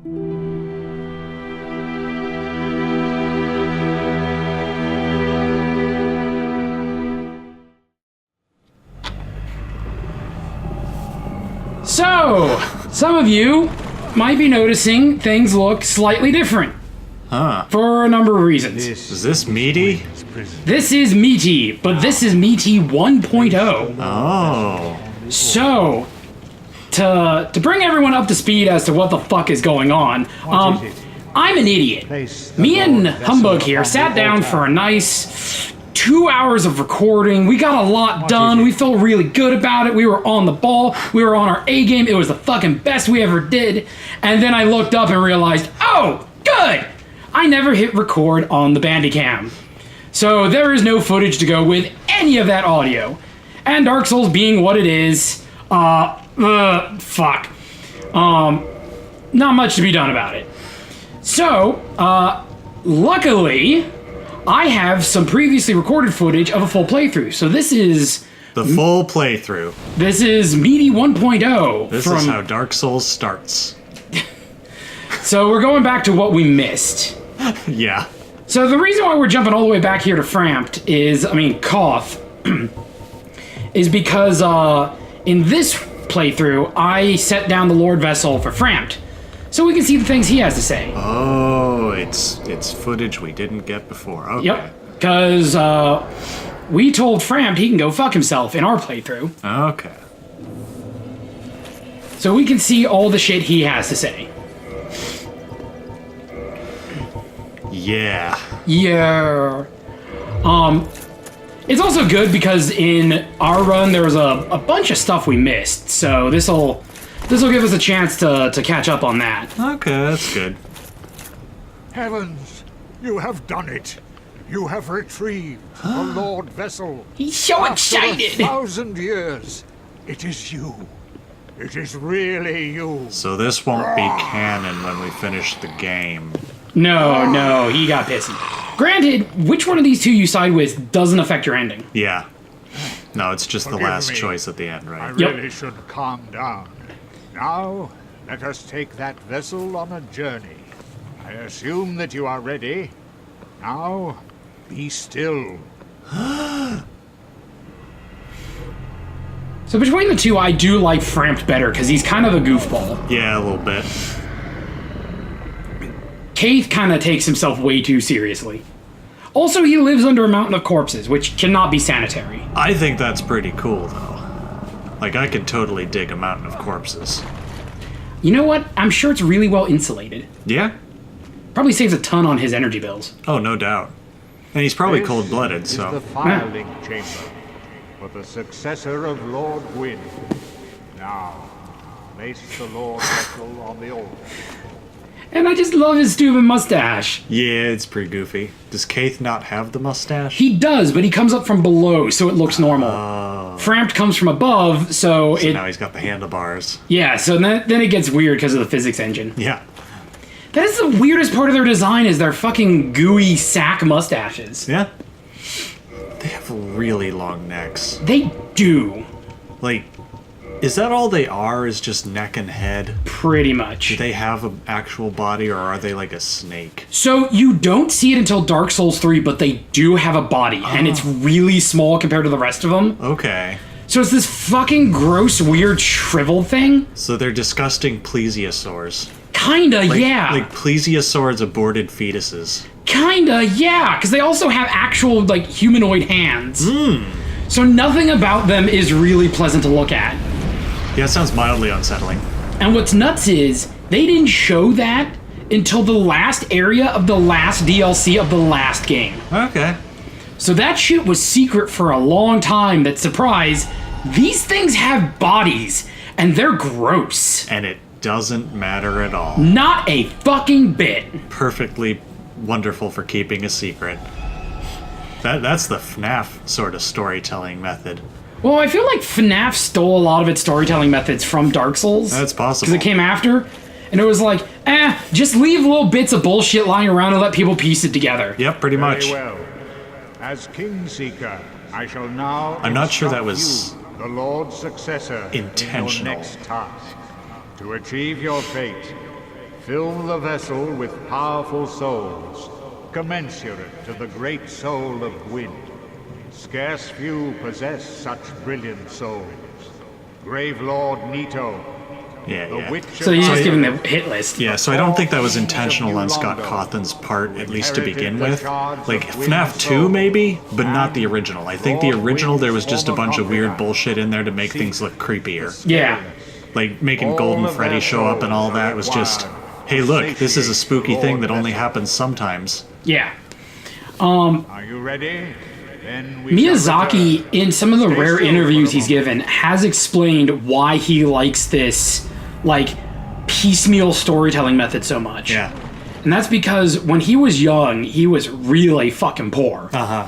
So, some of you might be noticing things look slightly different. Huh. For a number of reasons. Is this meaty? This is meaty, but this is meaty 1.0. Oh. So, to bring everyone up to speed as to what the fuck is going on, I'm an idiot. Me and Humbug here sat down for a nice 2 hours of recording. We got a lot done. We felt really good about it. We were on the ball. We were on our A game. It was the fucking best we ever did. And then I looked up and realized, oh, good! I never hit record on the Bandicam. So there is no footage to go with any of that audio. And Dark Souls being what it is, fuck. Not much to be done about it. So, luckily, I have some previously recorded footage of a full playthrough. So this is... The full playthrough. This is Meaty 1.0. This is how Dark Souls starts. So we're going back to what we missed. Yeah. So the reason why we're jumping all the way back here to Frampt is, Koth, is because in this playthrough, I set down the Lord Vessel for Frampt, so we can see the things he has to say. Oh, it's footage we didn't get before. Okay. Yep, because we told Frampt he can go fuck himself in our playthrough. Okay. So we can see all the shit he has to say. Yeah. Yeah. It's also good because in our run there was a bunch of stuff we missed, so this'll give us a chance to catch up on that. Okay, that's good. Heavens, you have done it. You have retrieved the Lord Vessel. He's so After excited! 1,000 years, it is you. It is really you. So this won't be canon when we finish the game. No, he got pissy. Granted, which one of these two you side with doesn't affect your ending. Yeah. No, it's just the Forgive last me. choice at the end, I right? Yep. really should calm down. Now, let us take that vessel on a journey. I assume that you are ready. Now, be still. So between the two, I do like Frampt better because he's kind of a goofball. Yeah, a little bit. Kaith kind of takes himself way too seriously. Also, he lives under a mountain of corpses, which cannot be sanitary. I think that's pretty cool, though. Like, I could totally dig a mountain of corpses. You know what? I'm sure it's really well insulated. Yeah? Probably saves a ton on his energy bills. Oh, no doubt. And he's probably This cold-blooded, is so... the filing chamber for the successor of Lord Gwyn. Now, place the Lord Vessel on the altar. And I just love his stupid mustache. Yeah, it's pretty goofy. Does Kaith not have the mustache? He does, but he comes up from below, so it looks normal. Frampt comes from above, so now he's got the handlebars. Yeah, so then it gets weird because of the physics engine. Yeah. That is the weirdest part of their design, is their fucking gooey sack mustaches. Yeah. They have really long necks. They do. Like, is that all they are, is just neck and head? Pretty much. Do they have an actual body, or are they like a snake? So you don't see it until Dark Souls 3, but they do have a body, and it's really small compared to the rest of them. Okay. So it's this fucking gross, weird, shriveled thing. So they're disgusting plesiosaurs. Kinda, Like, yeah. Like plesiosaurs aborted fetuses. Kinda, yeah. Because they also have actual, like, humanoid hands. So nothing about them is really pleasant to look at. Yeah, it sounds mildly unsettling. And what's nuts is, they didn't show that until the last area of the last DLC of the last game. Okay. So that shit was secret for a long time. That, surprise, these things have bodies, and they're gross. And it doesn't matter at all. Not a fucking bit. Perfectly wonderful for keeping a secret. That's the FNAF sort of storytelling method. Well, I feel like FNAF stole a lot of its storytelling methods from Dark Souls. That's possible. Because it came after, and it was like, just leave little bits of bullshit lying around and let people piece it together. Yep, pretty much. Very well. As Kingseeker, I shall now I'm not sure that instruct was you, the Lord's successor, intentional. in your next task. To achieve your fate, Fill the vessel with powerful souls, commensurate to the great soul of Gwyn. Scarce few possess such brilliant souls. Grave Lord Nito, Yeah, the yeah. Witcher... So he's just giving the hit list. Yeah, so I don't think that was intentional on Scott Cawthon's part, at least to begin with. Like, FNAF 2 maybe, but not the original. I think the original, there was just a bunch of weird bullshit in there to make things look creepier. Yeah. Like, making Golden Freddy show up and all that was just, hey look, this is a spooky thing that only happens sometimes. Yeah. Are you ready? Then we Miyazaki, in some of the rare interviews he's given, has explained why he likes this, like, piecemeal storytelling method so much. Yeah. And that's because when he was young, he was really fucking poor. Uh-huh.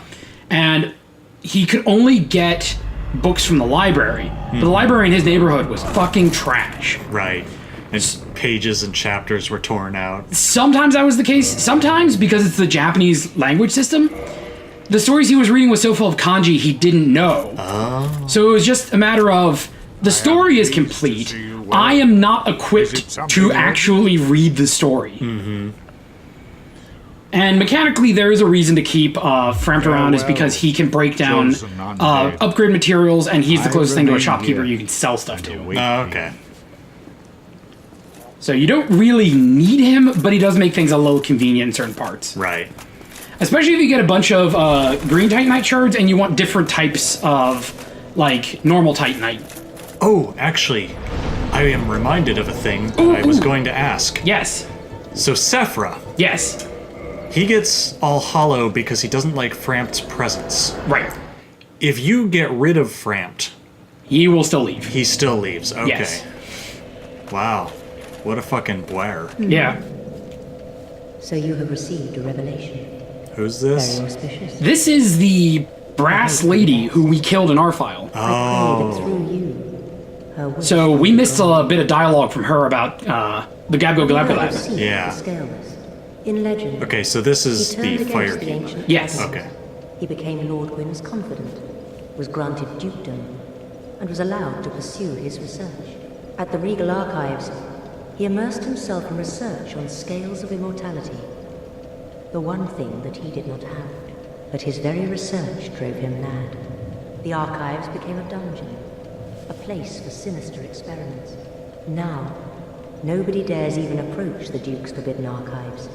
And he could only get books from the library. But the library in his neighborhood was fucking trash. Right. And pages and chapters were torn out. Sometimes that was the case. Sometimes, because it's the Japanese language system, the stories he was reading was so full of kanji he didn't know. Oh. So it was just a matter of, the story is complete. I am not equipped to actually read the story. Mm-hmm. And mechanically, there is a reason to keep Frampt around, is because he can break down upgrade materials, and he's the closest thing to a shopkeeper you can sell stuff to. Oh, okay. So you don't really need him, but he does make things a little convenient in certain parts. Right. Especially if you get a bunch of green Titanite shards and you want different types of, like, normal Titanite. Oh, actually, I am reminded of a thing that I was going to ask. Yes. So Sephra, Yes. he gets all hollow because he doesn't like Frampt's presence. Right. If you get rid of Frampt, He will still leave. he still leaves. Okay. Yes. Wow. What a fucking blair. Yeah. So you have received a revelation. Who's Very this? auspicious. This is the brass lady who we killed in our file. I pray that through you, her wish So we will missed be a bit of dialogue from her about the Gabgo granted. Galapgalab. Seek Yeah. the Scaleless. In legend, Okay, so this he is turned the against fire the king. ancient Yes. gods. Okay. He became Lord Gwyn's confidant, was granted dukedom, and was allowed to pursue his research. At the Regal Archives, he immersed himself in research on scales of immortality. The one thing that he did not have. But his very research drove him mad. The archives became a dungeon, a place for sinister experiments. Now, nobody dares even approach the Duke's forbidden archives.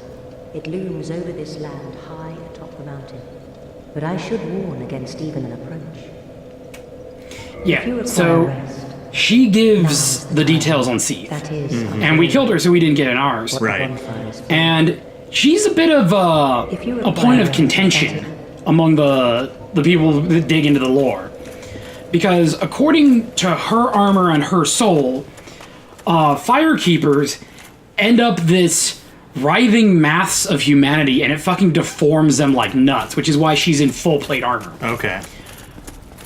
It looms over this land high atop the mountain. But I should warn against even an approach. If you Yeah. require So rest, she gives the details on Seath. that is, And we killed her, so we didn't get in ours. what the Right. bonfire is for. And she's a bit of If you a point of require contention among the people that dig into the lore. Because according to her armor and her soul, Firekeepers end up this writhing mass of humanity, and it fucking deforms them like nuts, which is why she's in full plate armor. Okay.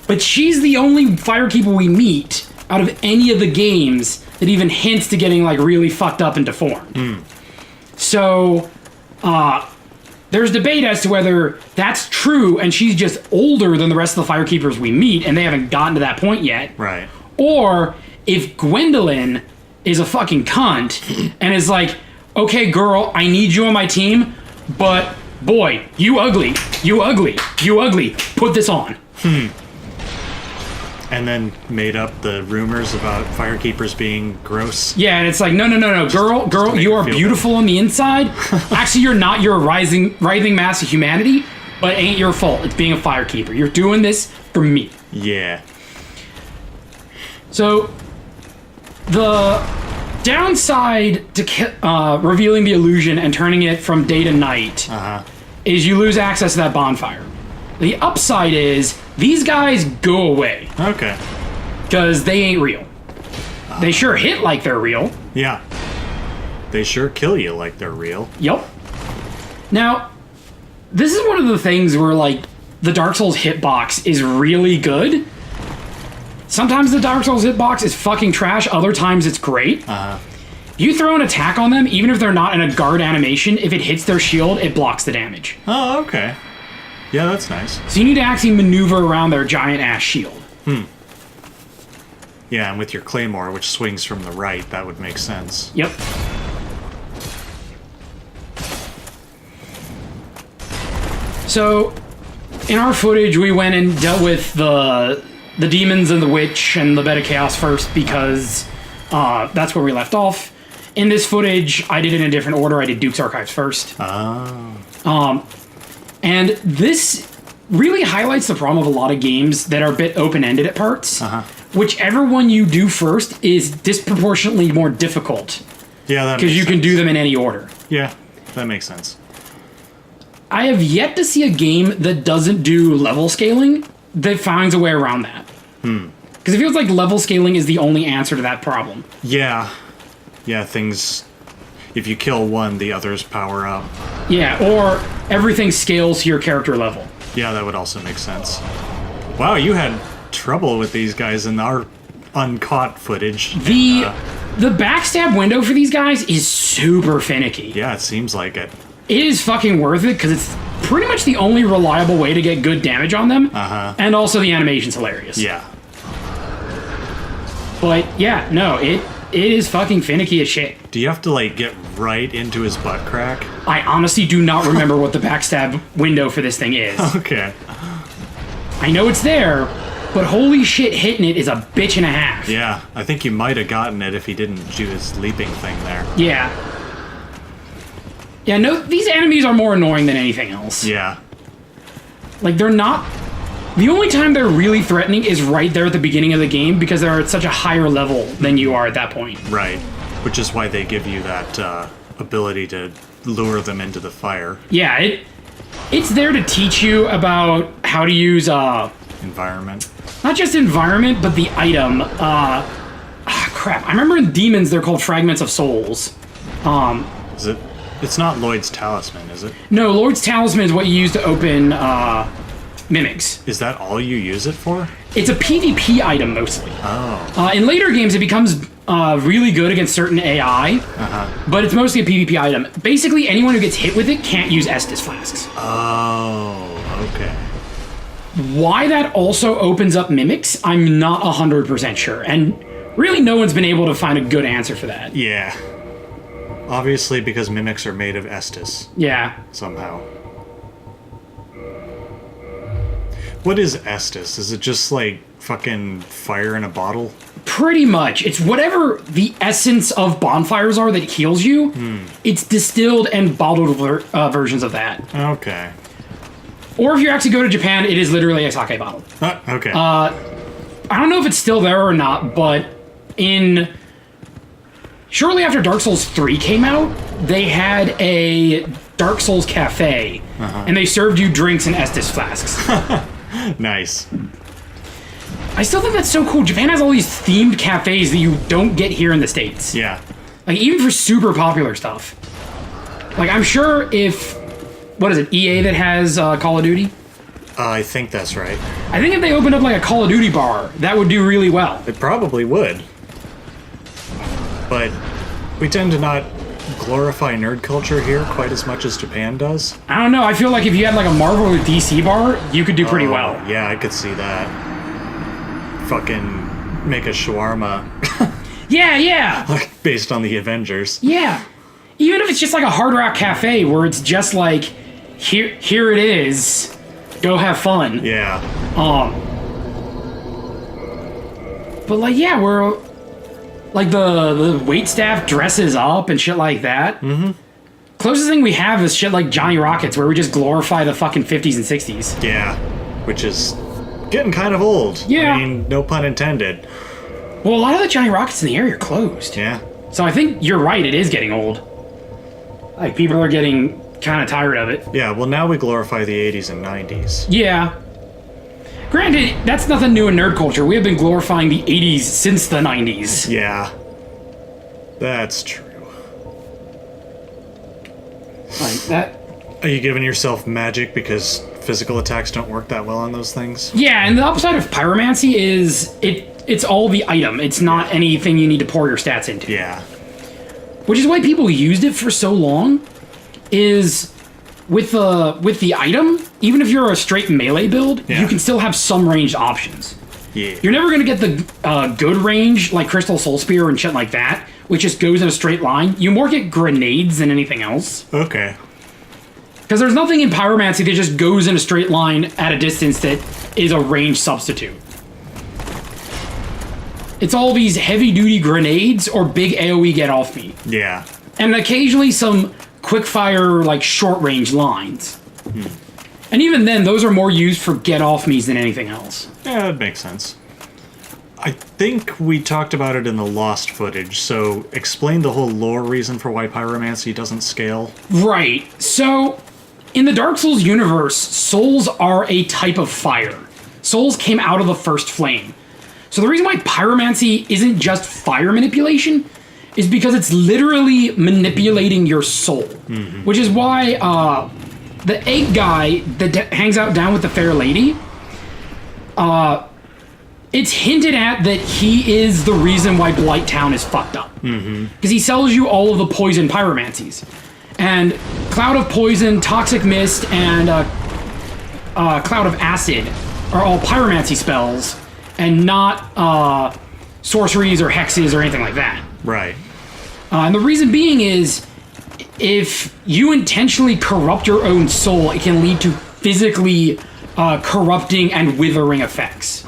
But she's the only Firekeeper we meet out of any of the games that even hints to getting like really fucked up and deformed. So, there's debate as to whether that's true and she's just older than the rest of the Firekeepers we meet and they haven't gotten to that point yet. Right. Or if Gwendolyn is a fucking cunt and is like, okay, girl, I need you on my team, but boy, you ugly, you ugly, you ugly, put this on. And then made up the rumors about Firekeepers being gross. Yeah, and it's like, no, girl, make you her are feel beautiful on the inside. Actually, you're not. You're a writhing mass of humanity, but it ain't your fault. It's being a Firekeeper. You're doing this for me. Yeah. So, the downside to revealing the illusion and turning it from day to night is you lose access to that bonfire. The upside is these guys go away Okay. because they ain't real. They sure hit like they're real. Yeah. They sure kill you like they're real. Yep. Now, this is one of the things where, like, the Dark Souls hitbox is really good. Sometimes the Dark Souls hitbox is fucking trash, other times it's great. You throw an attack on them, even if they're not in a guard animation, if it hits their shield, it blocks the damage. Oh, okay. Yeah, that's nice. So you need to actually maneuver around their giant-ass shield. Yeah, and with your claymore, which swings from the right, that would make sense. Yep. So, in our footage, we went and dealt with the demons and the witch and the bed of chaos first because that's where we left off. In this footage, I did it in a different order. I did Duke's Archives first. Oh. And this really highlights the problem of a lot of games that are a bit open-ended at parts. Whichever one you do first is disproportionately more difficult. Yeah, that because you can do them in any order. Yeah, that makes sense. I have yet to see a game that doesn't do level scaling that finds a way around that. Because it feels like level scaling is the only answer to that problem. Yeah. Yeah, things... If you kill one, the others power up. Yeah, or everything scales to your character level. Yeah, that would also make sense. Wow, you had trouble with these guys in our uncaught footage. The backstab window for these guys is super finicky. Yeah, it seems like it. It is fucking worth it because it's pretty much the only reliable way to get good damage on them. And also the animation's hilarious. Yeah. But yeah, no, it is fucking finicky as shit. Do you have to, like, get right into his butt crack? I honestly do not remember what the backstab window for this thing is. Okay. I know it's there, but holy shit, hitting it is a bitch and a half. Yeah, I think you might have gotten it if he didn't do his leaping thing there. Yeah. Yeah, no, these enemies are more annoying than anything else. Yeah. Like, they're not... The only time they're really threatening is right there at the beginning of the game because they're at such a higher level than you are at that point. Right. Which is why they give you that ability to lure them into the fire. Yeah, it's there to teach you about how to use... environment. Not just environment, but the item. Crap. I remember in Demons they're called Fragments of Souls. Is it? It's not Lloyd's Talisman, is it? No, Lord's Talisman is what you use to open mimics. Is that all you use it for? It's a PvP item mostly. Oh. In later games it becomes really good against certain AI, but it's mostly a PvP item. Basically, anyone who gets hit with it can't use Estus flasks. Oh, okay. Why that also opens up mimics, I'm not 100% sure. And really no one's been able to find a good answer for that. Yeah. Obviously because mimics are made of Estus. Yeah. Somehow. What is Estus? Is it just like fucking fire in a bottle? Pretty much. It's whatever the essence of bonfires are that heals you. It's distilled and bottled versions of that. Okay. Or if you actually go to Japan, it is literally a sake bottle. Okay. I don't know if it's still there or not, but shortly after Dark Souls 3 came out, they had a Dark Souls cafe, and they served you drinks in Estus flasks. Nice. I still think that's so cool. Japan has all these themed cafes that you don't get here in the States. Yeah. Like, even for super popular stuff. Like, I'm sure if... What is it, EA that has Call of Duty? I think that's right. I think if they opened up, like, a Call of Duty bar, that would do really well. It probably would. But we tend to not glorify nerd culture here quite as much as Japan does. I don't know. I feel like if you had, like, a Marvel or DC bar, you could do pretty well. Yeah, I could see that. Fucking make a shawarma. Yeah! Like, based on the Avengers. Yeah. Even if it's just like a Hard Rock Cafe where it's just like, here it is, go have fun. Yeah. But like, yeah, we're like the waitstaff dresses up and shit like that. Closest thing we have is shit like Johnny Rockets where we just glorify the fucking 50s and 60s. Yeah. Which is getting kind of old. Yeah. I mean, no pun intended. Well, a lot of the Johnny Rockets in the area are closed. Yeah. So I think you're right, it is getting old. Like, people are getting kind of tired of it. Yeah, well, now we glorify the 80s and 90s. Yeah. Granted, that's nothing new in nerd culture. We have been glorifying the 80s since the 90s. Yeah. That's true. Like, that... Are you giving yourself magic because physical attacks don't work that well on those things? Yeah, and the upside of pyromancy is it's all the item. It's not anything you need to pour your stats into. Yeah. Which is why people used it for so long, is with the item, even if you're a straight melee build, you can still have some ranged options. Yeah. You're never going to get the good range, like Crystal Soul Spear and shit like that, which just goes in a straight line. You more get grenades than anything else. Okay. Because there's nothing in pyromancy that just goes in a straight line at a distance that is a range substitute. It's all these heavy-duty grenades or big AoE get-off-me. Yeah. And occasionally some quick-fire, like, short-range lines. And even then, those are more used for get-off-me's than anything else. Yeah, that makes sense. I think we talked about it in the Lost footage, so explain the whole lore reason for why pyromancy doesn't scale. Right. So, in the Dark Souls universe, souls are a type of fire. Souls came out of the first flame. So the reason why pyromancy isn't just fire manipulation is because it's literally manipulating your soul. Which is why the egg guy that hangs out down with the fair lady, it's hinted at that he is the reason why Blighttown is fucked up. Because he sells you all of the poison pyromancies. And Cloud of Poison, Toxic Mist, and Cloud of Acid are all pyromancy spells, and not sorceries or hexes or anything like that. Right. And the reason being is, if you intentionally corrupt your own soul, it can lead to physically corrupting and withering effects.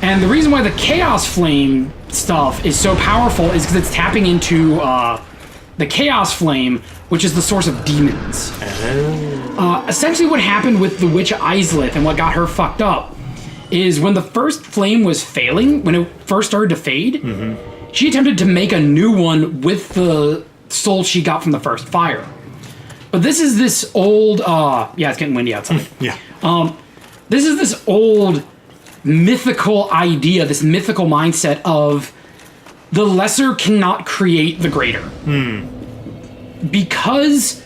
And the reason why the Chaos Flame stuff is so powerful is because it's tapping into the Chaos Flame, which is the source of demons. Essentially what happened with the Witch Islith and what got her fucked up is when the first flame was failing, when it first started to fade, she attempted to make a new one with the soul she got from the first fire. But this is this old, yeah, it's getting windy outside. Yeah. This is this old mythical idea, this mythical mindset of the lesser cannot create the greater. Because,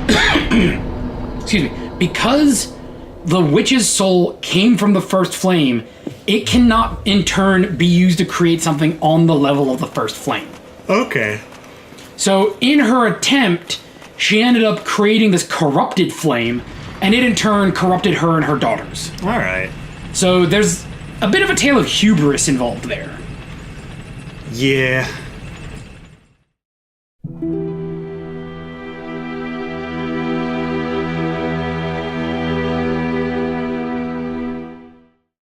excuse me, because the witch's soul came from the first flame, it cannot in turn be used to create something on the level of the first flame. Okay. So in her attempt, she ended up creating this corrupted flame, and it in turn corrupted her and her daughters. All right. So there's a bit of a tale of hubris involved there. Yeah.